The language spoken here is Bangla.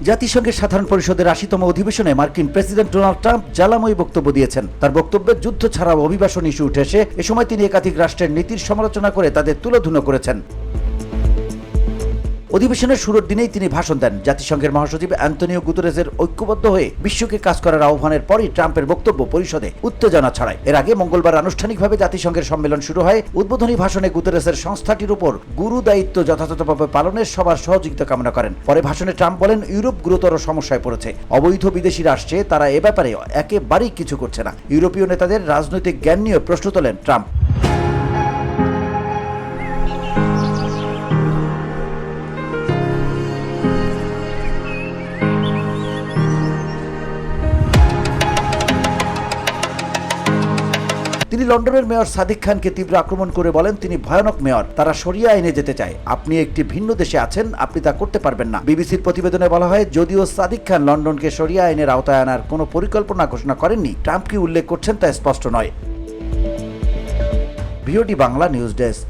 জাতিসংঘের সাধারণ পরিষদের ৮০তম অধিবেশনে মার্কিন প্রেসিডেন্ট ডোনাল্ড ট্রাম্প জ্বালাময়ী বক্তব্য দিয়েছেন। তার বক্তব্যে যুদ্ধ ছাড়াও অভিবাসন ইস্যু উঠে এসে এ সময় তিনি একাধিক রাষ্ট্রের নীতির সমালোচনা করে তাদের তুলোধুনো করেছেন। অধিবেশনের শুরুর দিনেই তিনি ভাষণ দেন। জাতিসংঘের মহাসচিব অ্যান্তনিও গুতেরেসের ঐক্যবদ্ধ হয়ে বিশ্বকে কাজ করার আহ্বানের পরই ট্রাম্পের বক্তব্য পরিষদে উত্তেজনা ছড়ায়। এর আগে মঙ্গলবার আনুষ্ঠানিকভাবে জাতিসংঘের সম্মেলন শুরু হয়। উদ্বোধনী ভাষণে গুতেরেসের সংস্থাটির উপর গুরু দায়িত্ব যথাযথভাবে পালনের সবার সহযোগিতা কামনা করেন। পরে ভাষণে ট্রাম্প বলেন, ইউরোপ গুরুতর সমস্যায় পড়েছে, অবৈধ বিদেশিরা আসছে, তারা এ ব্যাপারে একেবারেই কিছু করছে না। ইউরোপীয় নেতাদের রাজনৈতিক জ্ঞান নিয়ে প্রশ্ন তোলেন ট্রাম্প। তিনি লন্ডনের মেয়র সাদিক খানকে তীব্র আক্রমণ করে বলেন, তিনি ভয়ানক মেয়র, তারা শরিয়া আইনে যেতে চায়। আপনি একটি ভিন্ন দেশে আছেন, আপনি তা করতে পারবেন না। বিবিসির প্রতিবেদনে বলা হয়, যদিও সাদিক খান লন্ডনকে শরিয়া আইনের আওতায় আনার কোনো পরিকল্পনা ঘোষণা করেননি, ট্রাম্প কি উল্লেখ করছেন তা স্পষ্ট নয়। VOD Bangla news desk.